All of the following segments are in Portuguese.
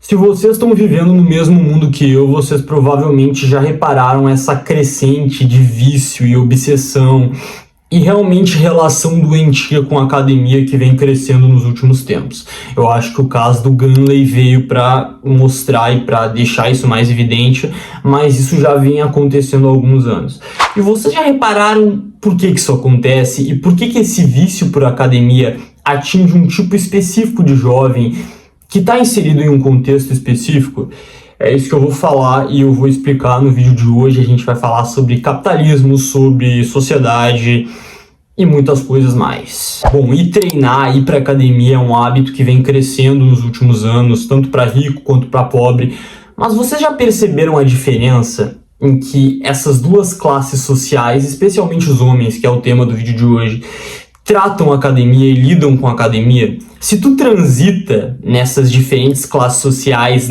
Se vocês estão vivendo no mesmo mundo que eu, vocês provavelmente já repararam essa crescente de vício e obsessão e realmente relação doentia com a academia que vem crescendo nos últimos tempos. Eu acho que o caso do Ganley veio para mostrar e para deixar isso mais evidente, mas isso já vem acontecendo há alguns anos. E vocês já repararam por que isso acontece e por que esse vício por academia atinge um tipo específico de jovem que está inserido em um contexto específico? É isso que eu vou falar e eu vou explicar no vídeo de hoje. A gente vai falar sobre capitalismo, sobre sociedade e muitas coisas mais. Bom, treinar, ir para academia é um hábito que vem crescendo nos últimos anos, tanto para rico quanto para pobre. Mas vocês já perceberam a diferença em que essas duas classes sociais, especialmente os homens, que é o tema do vídeo de hoje, tratam a academia e lidam com a academia? Se tu transita nessas diferentes classes sociais,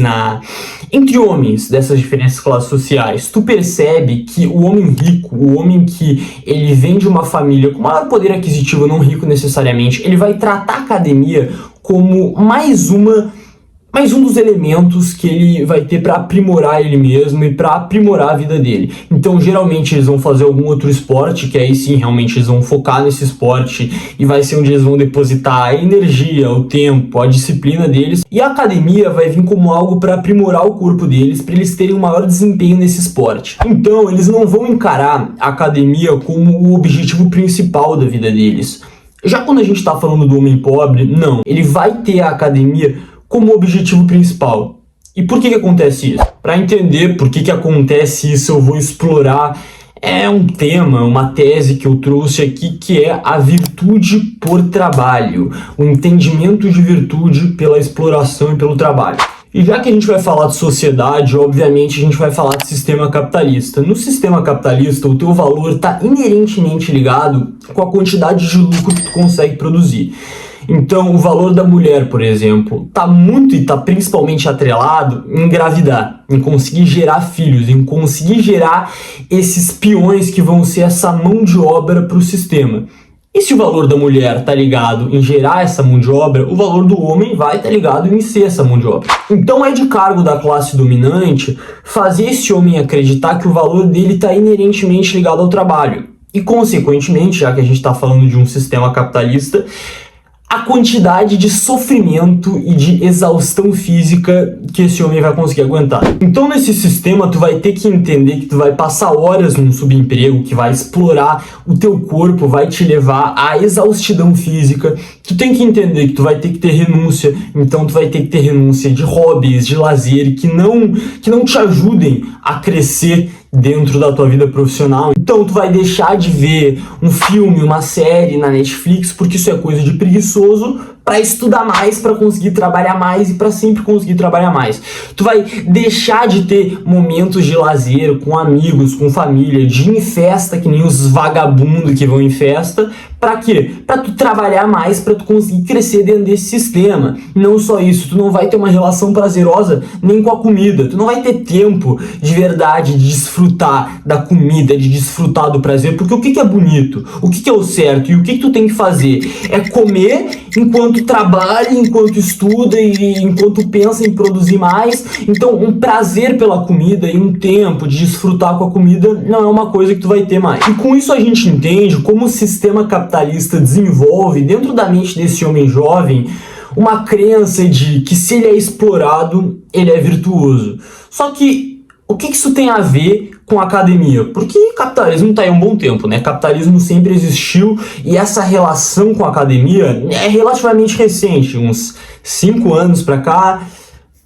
entre homens dessas diferentes classes sociais, tu percebe que o homem rico, o homem que ele vem de uma família com maior poder aquisitivo, não rico necessariamente, ele vai tratar a academia como mais um dos elementos que ele vai ter para aprimorar ele mesmo e para aprimorar a vida dele. Então, geralmente, eles vão fazer algum outro esporte, que aí sim, realmente, eles vão focar nesse esporte e vai ser onde eles vão depositar a energia, o tempo, a disciplina deles. E a academia vai vir como algo para aprimorar o corpo deles, para eles terem um maior desempenho nesse esporte. Então, eles não vão encarar a academia como o objetivo principal da vida deles. Já quando a gente está falando do homem pobre, não. Ele vai ter a academia como objetivo principal. E por que acontece isso? Para entender por que acontece isso, eu vou explorar um tema, uma tese que eu trouxe aqui, que é a virtude por trabalho, o entendimento de virtude pela exploração e pelo trabalho. E já que a gente vai falar de sociedade, obviamente a gente vai falar de sistema capitalista. No sistema capitalista, o teu valor está inerentemente ligado com a quantidade de lucro que tu consegue produzir. Então, o valor da mulher, por exemplo, está principalmente atrelado em engravidar, em conseguir gerar filhos, em conseguir gerar esses peões que vão ser essa mão de obra para o sistema. E se o valor da mulher está ligado em gerar essa mão de obra, o valor do homem vai estar ligado em ser essa mão de obra. Então é de cargo da classe dominante fazer esse homem acreditar que o valor dele está inerentemente ligado ao trabalho. E, consequentemente, já que a gente está falando de um sistema capitalista, a quantidade de sofrimento e de exaustão física que esse homem vai conseguir aguentar. Então, nesse sistema, tu vai ter que entender que tu vai passar horas num subemprego, que vai explorar o teu corpo, vai te levar à exaustidão física. Tu tem que entender que tu vai ter que ter renúncia, então tu vai ter que ter renúncia de hobbies, de lazer, que não te ajudem a crescer dentro da tua vida profissional. Então tu vai deixar de ver um filme, uma série na Netflix, porque isso é coisa de preguiçoso, para estudar mais, para conseguir trabalhar mais e para sempre conseguir trabalhar mais. Tu vai deixar de ter momentos de lazer com amigos, com família, de ir em festa, que nem os vagabundos que vão em festa. Para quê? Para tu trabalhar mais, para tu conseguir crescer dentro desse sistema. Não só isso, tu não vai ter uma relação prazerosa nem com a comida. Tu não vai ter tempo de verdade de desfrutar da comida, de desfrutar do prazer, porque o que é bonito? O que é o certo? E o que tu tem que fazer? É comer enquanto trabalha, enquanto estuda e enquanto pensa em produzir mais. Então, um prazer pela comida e um tempo de desfrutar com a comida não é uma coisa que tu vai ter mais. E com isso a gente entende como o sistema capitalista desenvolve dentro da mente desse homem jovem uma crença de que se ele é explorado, ele é virtuoso. Só que o que isso tem a ver com a academia? Porque o capitalismo está aí há um bom tempo, né? Capitalismo sempre existiu e essa relação com a academia é relativamente recente, uns 5 anos para cá,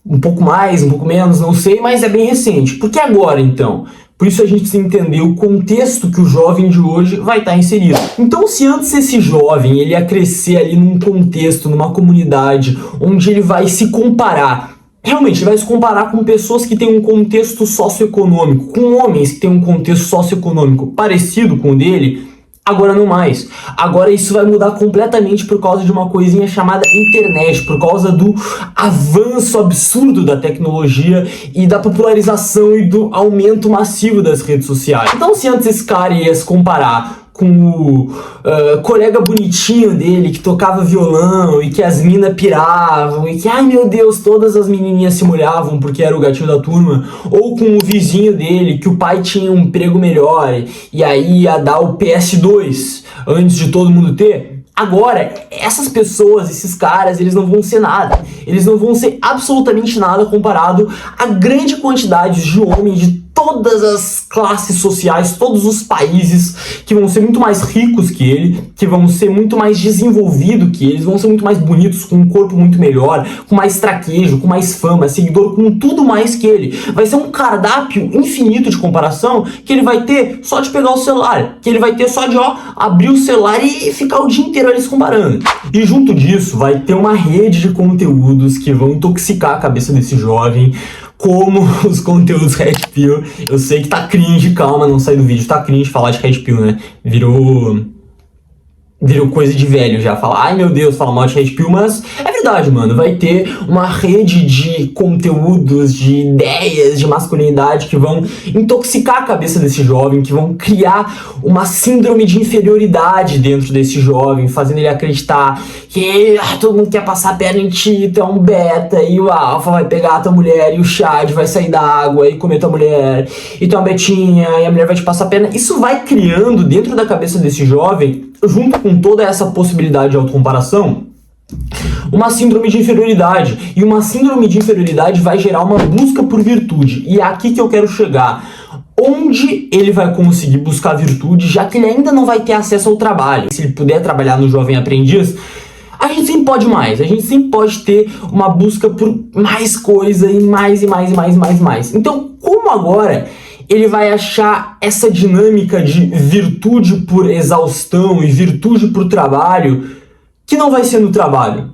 um pouco mais, um pouco menos, não sei, mas é bem recente. Por que agora, então? Por isso a gente precisa entender o contexto que o jovem de hoje vai estar inserido. Então, se antes esse jovem ele ia crescer ali num contexto, numa comunidade, onde ele vai se comparar, realmente ele vai se comparar com pessoas que têm um contexto socioeconômico, com homens que têm um contexto socioeconômico parecido com o dele, agora não mais. Agora isso vai mudar completamente por causa de uma coisinha chamada internet, por causa do avanço absurdo da tecnologia e da popularização e do aumento massivo das redes sociais. Então, se antes esse cara ia se comparar com o colega bonitinho dele que tocava violão e que as minas piravam e que, ai meu Deus, todas as menininhas se molhavam porque era o gatinho da turma, ou com o vizinho dele que o pai tinha um emprego melhor e aí ia dar o PS2 antes de todo mundo ter. Agora, essas pessoas, esses caras, eles não vão ser nada. Eles não vão ser absolutamente nada comparado à grande quantidade de homens de todas as classes sociais, todos os países, que vão ser muito mais ricos que ele, que vão ser muito mais desenvolvidos que eles, vão ser muito mais bonitos, com um corpo muito melhor, com mais traquejo, com mais fama, seguidor, com tudo mais que ele. Vai ser um cardápio infinito de comparação que ele vai ter só de pegar o celular, que ele vai ter só de, abrir o celular e ficar o dia inteiro ali se comparando. E junto disso, vai ter uma rede de conteúdos que vão intoxicar a cabeça desse jovem, como os conteúdos Red Pill. Eu sei que tá cringe, calma, não sai do vídeo, tá cringe falar de Red Pill, né? Virou coisa de velho já, falar, ai meu Deus, fala mal de Red Pill, mas é verdade, mano, vai ter uma rede de conteúdos, de ideias, de masculinidade que vão intoxicar a cabeça desse jovem, que vão criar uma síndrome de inferioridade dentro desse jovem, fazendo ele acreditar que todo mundo quer passar a perna em ti, tu é um beta, e o alfa vai pegar a tua mulher, e o Chad vai sair da água e comer tua mulher, e tu é uma betinha, e a mulher vai te passar a perna. Isso vai criando dentro da cabeça desse jovem, junto com toda essa possibilidade de autocomparação, uma síndrome de inferioridade. E uma síndrome de inferioridade vai gerar uma busca por virtude. E é aqui que eu quero chegar. Onde ele vai conseguir buscar virtude, já que ele ainda não vai ter acesso ao trabalho? Se ele puder trabalhar no Jovem Aprendiz, a gente sempre pode mais. A gente sempre pode ter uma busca por mais coisa e mais. Então, como agora ele vai achar essa dinâmica de virtude por exaustão e virtude por trabalho, que não vai ser no trabalho?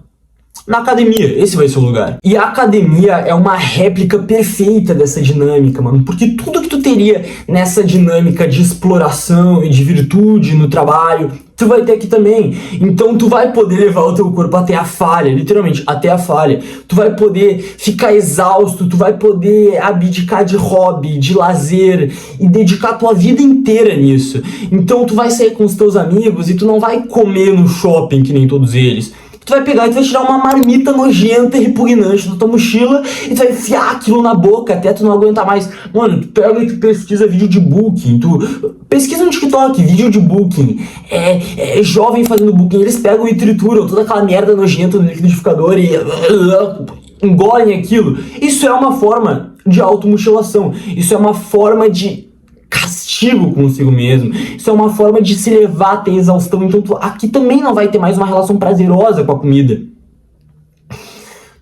Na academia, esse vai ser o lugar. E a academia é uma réplica perfeita dessa dinâmica, mano. Porque tudo que tu teria nessa dinâmica de exploração e de virtude no trabalho, tu vai ter aqui também. Então tu vai poder levar o teu corpo até a falha, literalmente, até a falha. Tu vai poder ficar exausto, tu vai poder abdicar de hobby, de lazer e dedicar tua vida inteira nisso. Então tu vai sair com os teus amigos e tu não vai comer no shopping que nem todos eles. Tu vai pegar e tu vai tirar uma marmita nojenta e repugnante da tua mochila e tu vai enfiar aquilo na boca até tu não aguentar mais. Mano, tu pega e tu pesquisa vídeo de booking, tu pesquisa no TikTok, vídeo de booking, jovem fazendo booking, eles pegam e trituram toda aquela merda nojenta no liquidificador e engolem aquilo. Isso é uma forma de automutilação, isso é uma forma de castigo consigo mesmo, isso é uma forma de se levar até exaustão. Então tu aqui também não vai ter mais uma relação prazerosa com a comida.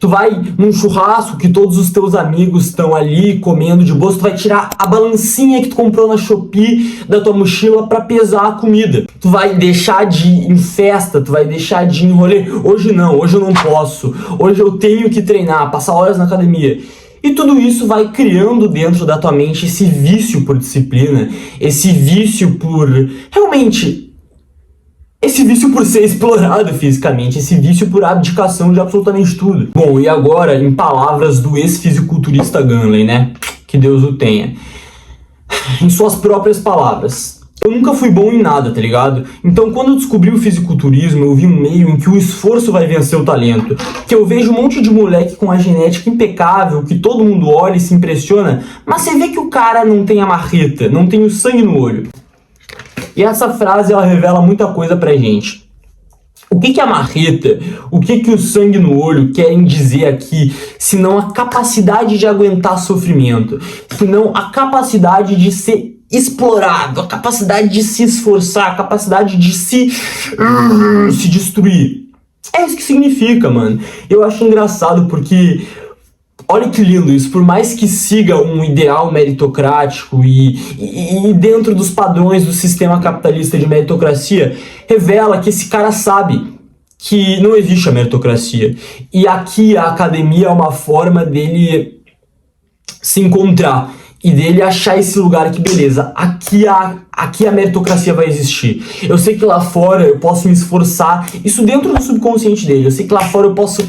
Tu vai num churrasco que todos os teus amigos estão ali comendo de boa, tu vai tirar a balancinha que tu comprou na Shopee da tua mochila pra pesar a comida. Tu vai deixar de ir em festa, tu vai deixar de ir em rolê. Hoje não, hoje eu não posso, hoje eu tenho que treinar, passar horas na academia. E tudo isso vai criando dentro da tua mente esse vício por disciplina, esse vício por, realmente, esse vício por ser explorado fisicamente, esse vício por abdicação de absolutamente tudo. Bom, e agora, em palavras do ex-fisiculturista Gunley, né? Que Deus o tenha. Em suas próprias palavras. Eu nunca fui bom em nada, tá ligado? Então quando eu descobri o fisiculturismo, eu vi um meio em que o esforço vai vencer o talento. Que eu vejo um monte de moleque com a genética impecável, que todo mundo olha e se impressiona, mas você vê que o cara não tem a marreta, não tem o sangue no olho. E essa frase, ela revela muita coisa pra gente. O que a marreta, o que o sangue no olho querem dizer aqui, senão a capacidade de aguentar sofrimento, senão a capacidade de ser explorado, a capacidade de se esforçar, a capacidade de se destruir. É isso que significa, mano. Eu acho engraçado porque, olha que lindo isso, por mais que siga um ideal meritocrático e dentro dos padrões do sistema capitalista de meritocracia, revela que esse cara sabe que não existe a meritocracia. E aqui a academia é uma forma dele se encontrar e dele achar esse lugar que, beleza, aqui a meritocracia vai existir. Eu sei que lá fora eu posso me esforçar, isso dentro do subconsciente dele, eu sei que lá fora eu posso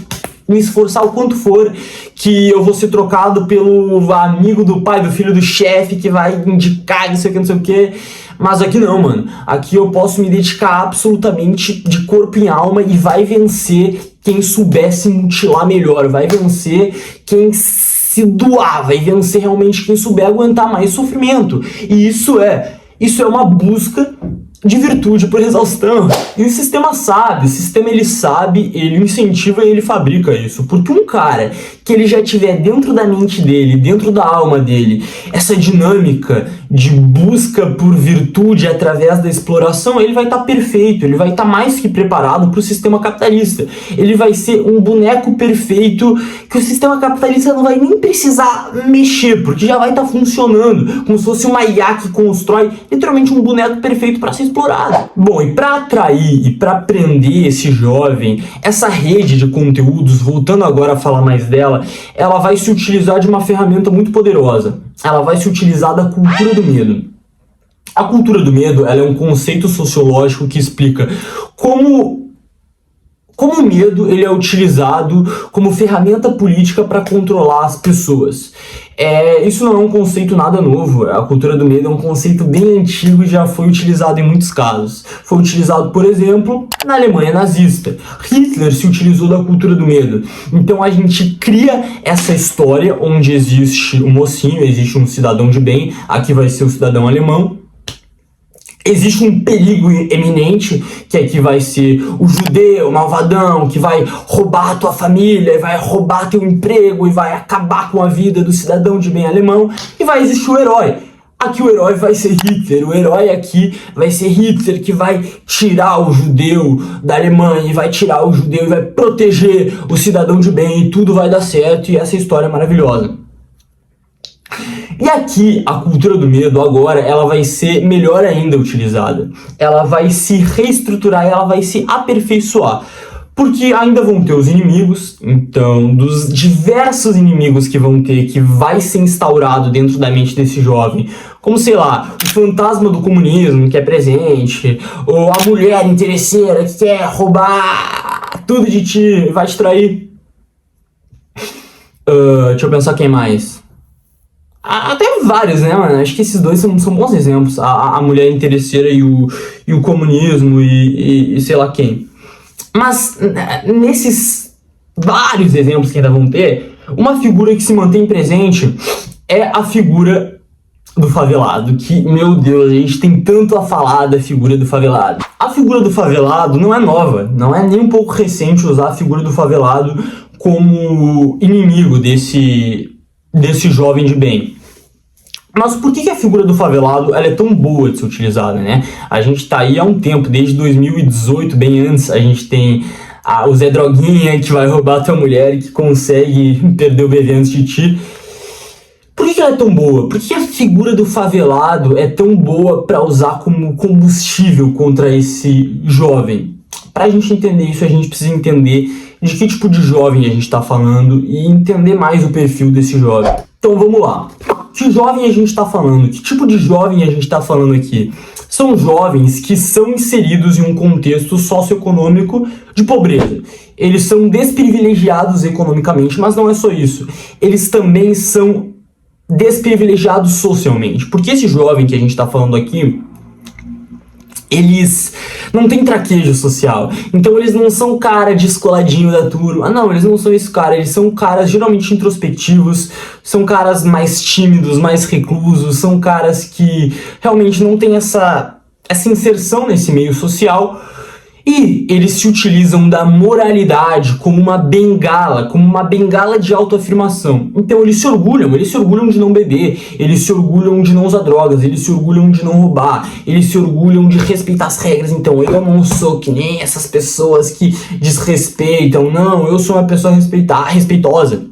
me esforçar o quanto for, que eu vou ser trocado pelo amigo do pai, do filho do chefe, que vai indicar não sei o que, Mas aqui não, mano. Aqui eu posso me dedicar absolutamente de corpo e alma e vai vencer quem souber se mutilar melhor, vai vencer quem se doar, vai vencer realmente quem souber aguentar mais sofrimento. E isso é uma busca de virtude por exaustão. E o sistema sabe, ele sabe, ele incentiva e ele fabrica isso. Porque um cara que ele já tiver dentro da mente dele, dentro da alma dele, essa dinâmica de busca por virtude através da exploração, ele vai estar perfeito, ele vai estar mais que preparado para o sistema capitalista. Ele vai ser um boneco perfeito que o sistema capitalista não vai nem precisar mexer, porque já vai estar funcionando, como se fosse uma IA que constrói literalmente um boneco perfeito para ser explorado. Bom, e para atrair e para prender esse jovem, essa rede de conteúdos, voltando agora a falar mais dela, ela vai se utilizar de uma ferramenta muito poderosa. Ela vai se utilizar da cultura do medo. A cultura do medo, ela é um conceito sociológico que explica como o medo ele é utilizado como ferramenta política para controlar as pessoas. Isso não é um conceito nada novo. A cultura do medo é um conceito bem antigo e já foi utilizado em muitos casos. Foi utilizado, por exemplo, na Alemanha nazista. Hitler se utilizou da cultura do medo. Então a gente cria essa história onde existe um mocinho, existe um cidadão de bem, aqui vai ser o cidadão alemão. Existe um perigo eminente, que aqui vai ser o judeu, o malvadão, que vai roubar a tua família, vai roubar teu emprego e vai acabar com a vida do cidadão de bem alemão. E vai existir o herói. Aqui o herói vai ser Hitler. O herói aqui vai ser Hitler, que vai tirar o judeu da Alemanha, e vai tirar o judeu e vai proteger o cidadão de bem, e tudo vai dar certo, e essa história é maravilhosa. E aqui, a cultura do medo agora, ela vai ser melhor ainda utilizada. Ela vai se reestruturar e ela vai se aperfeiçoar. Porque ainda vão ter os inimigos, então, dos diversos inimigos que vão ter, que vai ser instaurado dentro da mente desse jovem, como, sei lá, o fantasma do comunismo que é presente, ou a mulher interesseira que quer roubar tudo de ti e vai te trair. Deixa eu pensar quem mais. Até vários, né, mano? Acho que esses dois são bons exemplos. A mulher interesseira e o comunismo e sei lá quem. Mas nesses vários exemplos que ainda vão ter, uma figura que se mantém presente é a figura do favelado. Que, meu Deus, a gente tem tanto a falar da figura do favelado. A figura do favelado não é nova, não é nem um pouco recente usar a figura do favelado como inimigo desse jovem de bem. Mas por que a figura do favelado ela é tão boa de ser utilizada, né? A gente tá aí há um tempo, desde 2018, bem antes, a gente tem o Zé Droguinha que vai roubar a tua mulher e que consegue perder o bebê antes de ti. Por que ela é tão boa? Por que a figura do favelado é tão boa para usar como combustível contra esse jovem? Pra gente entender isso, a gente precisa entender de que tipo de jovem a gente tá falando e entender mais o perfil desse jovem. Então vamos lá. Que jovem a gente está falando? Que tipo de jovem a gente está falando aqui? São jovens que são inseridos em um contexto socioeconômico de pobreza. Eles são desprivilegiados economicamente, mas não é só isso. Eles também são desprivilegiados socialmente. Porque esse jovem que a gente está falando aqui, eles não têm traquejo social. Então eles não são cara descoladinho da turma. Não, eles não são esse cara. Eles são caras geralmente introspectivos, são caras mais tímidos, mais reclusos, são caras que realmente não têm essa inserção nesse meio social. E eles se utilizam da moralidade como uma bengala de autoafirmação. Então eles se orgulham de não beber, eles se orgulham de não usar drogas, eles se orgulham de não roubar, eles se orgulham de respeitar as regras. Então eu não sou que nem essas pessoas que desrespeitam, não, eu sou uma pessoa respeitosa.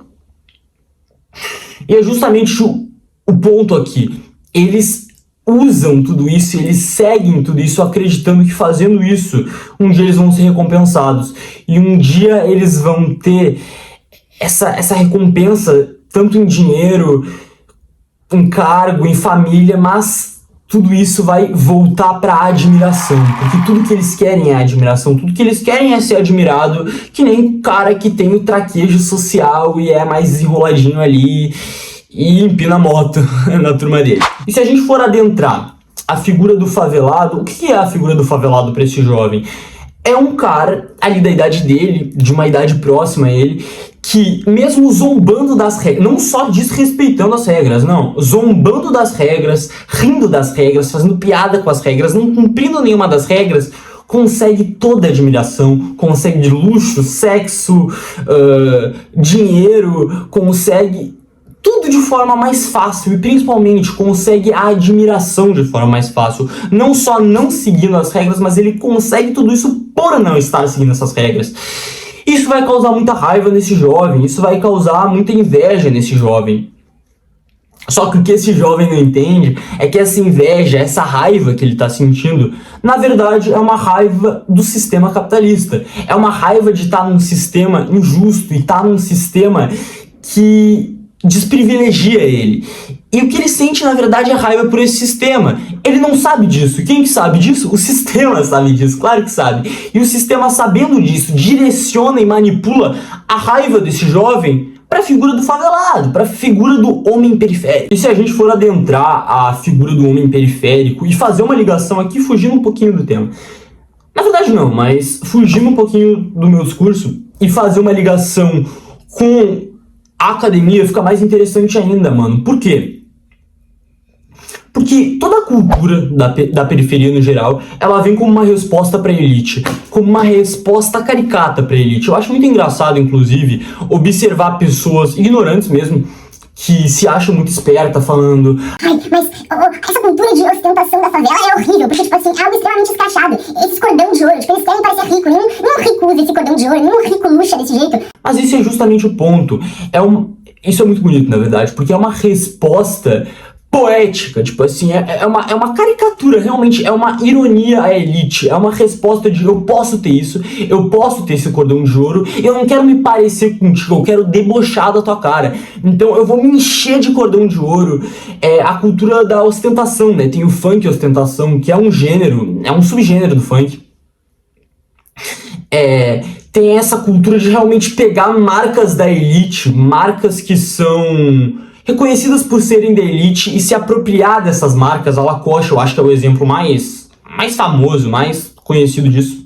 E é justamente o ponto aqui. Eles usam tudo isso, eles seguem tudo isso acreditando que fazendo isso, um dia eles vão ser recompensados. E um dia eles vão ter essa recompensa, tanto em dinheiro, em cargo, em família, mas tudo isso vai voltar para a admiração. Porque tudo que eles querem é admiração, tudo que eles querem é ser admirado, que nem o cara que tem o traquejo social e é mais enroladinho ali e empina a moto na turma dele. E se a gente for adentrar a figura do favelado. O que é a figura do favelado para esse jovem? É um cara ali da idade dele, de uma idade próxima a ele, que mesmo zombando das regras, não só desrespeitando as regras, não, zombando das regras, rindo das regras, fazendo piada com as regras, não cumprindo nenhuma das regras, consegue toda a admiração, consegue luxo, sexo, dinheiro, consegue tudo de forma mais fácil e principalmente consegue a admiração de forma mais fácil. Não só não seguindo as regras, mas ele consegue tudo isso por não estar seguindo essas regras. Isso vai causar muita raiva nesse jovem, isso vai causar muita inveja nesse jovem. Só que o que esse jovem não entende é que essa inveja, essa raiva que ele está sentindo, na verdade é uma raiva do sistema capitalista. É uma raiva de estar num sistema injusto e estar num sistema que desprivilegia ele. E o que ele sente, na verdade, é raiva por esse sistema. Ele não sabe disso. Quem que sabe disso? O sistema sabe disso, claro que sabe. E o sistema, sabendo disso, direciona e manipula a raiva desse jovem para a figura do favelado, para a figura do homem periférico. E se a gente for adentrar a figura do homem periférico e fazer uma ligação aqui, fugindo um pouquinho do tema. Na verdade não, mas fugindo um pouquinho do meu discurso e fazer uma ligação com a academia, fica mais interessante ainda, mano. Por quê? Porque toda a cultura da periferia no geral, ela vem como uma resposta para a elite, como uma resposta caricata para a elite. Eu acho muito engraçado, inclusive, observar pessoas ignorantes mesmo, que se acham muito esperta falando: ai, mas essa cultura de ostentação da favela é horrível, porque, tipo assim, é algo extremamente escrachado. Esses cordão de ouro, tipo, eles querem parecer rico, nenhum rico usa esse cordão de ouro, nenhum rico luxa desse jeito. Mas isso é justamente o ponto. Isso é muito bonito, na verdade, porque é uma resposta poética, tipo assim, é uma caricatura, realmente, é uma ironia à elite, é uma resposta de eu posso ter isso, eu posso ter esse cordão de ouro, eu não quero me parecer contigo, eu quero debochar da tua cara, então eu vou me encher de cordão de ouro. É a cultura da ostentação, né? Tem o funk ostentação, que é um gênero, é um subgênero do funk. Tem essa cultura de realmente pegar marcas da elite, marcas que são reconhecidas por serem da elite e se apropriar dessas marcas. A Lacoste, eu acho que é o exemplo mais famoso, mais conhecido disso.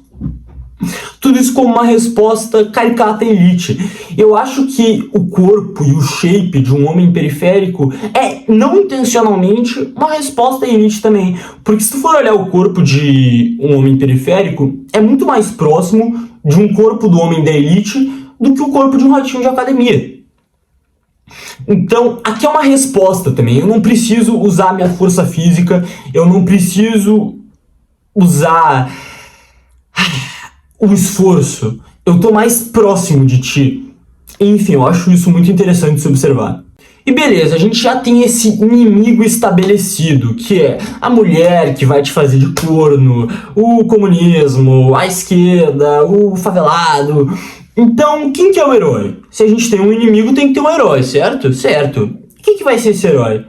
Tudo isso como uma resposta caricata à elite. Eu acho que o corpo e o shape de um homem periférico é, não intencionalmente, uma resposta à elite também. Porque se tu for olhar o corpo de um homem periférico, é muito mais próximo de um corpo do homem da elite do que o corpo de um ratinho de academia. Então, aqui é uma resposta também. Eu não preciso usar minha força física, eu não preciso usar o esforço. Eu tô mais próximo de ti. Enfim, eu acho isso muito interessante de se observar. E beleza, a gente já tem esse inimigo estabelecido, que é a mulher que vai te fazer de corno, o comunismo, a esquerda, o favelado. Então, quem que é o herói? Se a gente tem um inimigo, tem que ter um herói, certo? Certo. Quem que vai ser esse herói?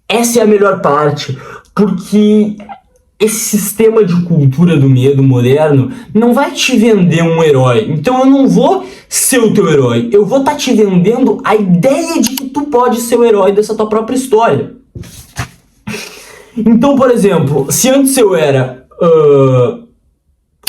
Essa é a melhor parte, porque esse sistema de cultura do medo moderno não vai te vender um herói. Então eu não vou ser o teu herói, eu vou estar te vendendo a ideia de que tu pode ser o herói dessa tua própria história. Então, por exemplo, se antes eu era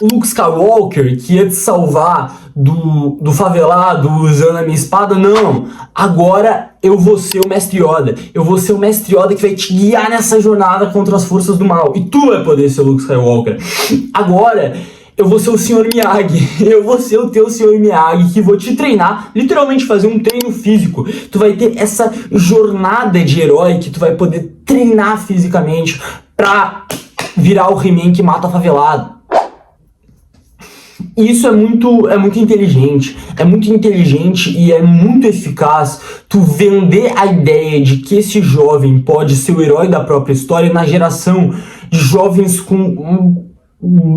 Luke Skywalker, que ia te salvar do favelado usando a minha espada, não. Agora eu vou ser o Mestre Yoda. Eu vou ser o Mestre Yoda que vai te guiar nessa jornada contra as forças do mal. E tu vai poder ser o Luke Skywalker. Agora eu vou ser o Sr. Miyagi. Eu vou ser o teu Sr. Miyagi, que vou te treinar, literalmente fazer um treino físico. Tu vai ter essa jornada de herói que tu vai poder treinar fisicamente pra virar o He-Man que mata favelado. Isso é muito inteligente e é muito eficaz tu vender a ideia de que esse jovem pode ser o herói da própria história na geração de jovens com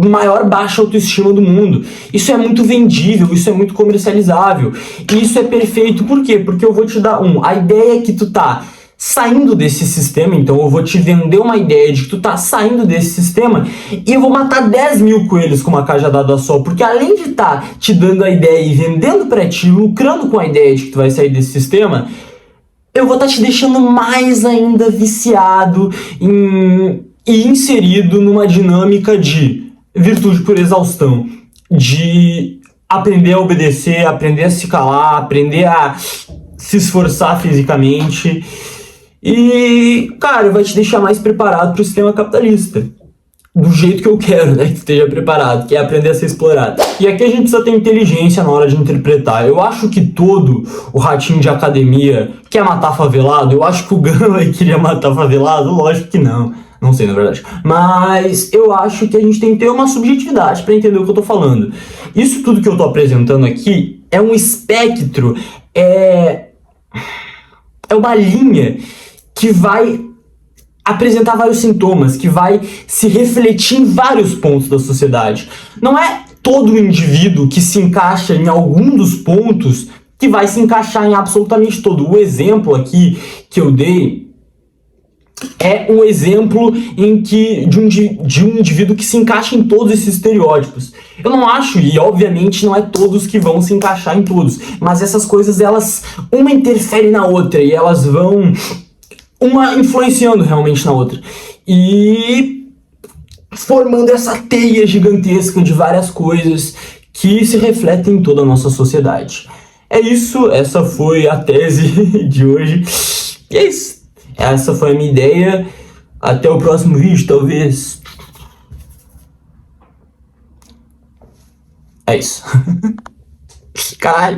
maior baixa autoestima do mundo. Isso é muito vendível, isso é muito comercializável, e isso é perfeito. Por quê? Porque eu vou te dar a ideia que tu tá saindo desse sistema, então eu vou te vender uma ideia de que tu tá saindo desse sistema e eu vou matar 10 mil coelhos com uma cajadada só, porque além de estar te dando a ideia e vendendo pra ti, lucrando com a ideia de que tu vai sair desse sistema, eu vou estar te deixando mais ainda viciado em e inserido numa dinâmica de virtude por exaustão, de aprender a obedecer, aprender a se calar, aprender a se esforçar fisicamente. E, cara, vai te deixar mais preparado para o sistema capitalista. Do jeito que eu quero, né, que esteja preparado, que é aprender a ser explorado. E aqui a gente precisa ter inteligência na hora de interpretar. Eu acho que todo o ratinho de academia quer matar favelado. Eu acho que o Gama queria matar favelado. Lógico que não. Não sei, na verdade. Mas eu acho que a gente tem que ter uma subjetividade para entender o que eu tô falando. Isso tudo que eu tô apresentando aqui é um espectro, é uma linha que vai apresentar vários sintomas, que vai se refletir em vários pontos da sociedade. Não é todo indivíduo que se encaixa em algum dos pontos que vai se encaixar em absolutamente todo. O exemplo aqui que eu dei é um exemplo de um indivíduo que se encaixa em todos esses estereótipos. Eu não acho, e obviamente não é todos que vão se encaixar em todos, mas essas coisas, elas, uma interfere na outra, e elas vão uma influenciando realmente na outra. E formando essa teia gigantesca de várias coisas que se refletem em toda a nossa sociedade. É isso, essa foi a tese de hoje. E é isso. Essa foi a minha ideia. Até o próximo vídeo, talvez. É isso. Caralho.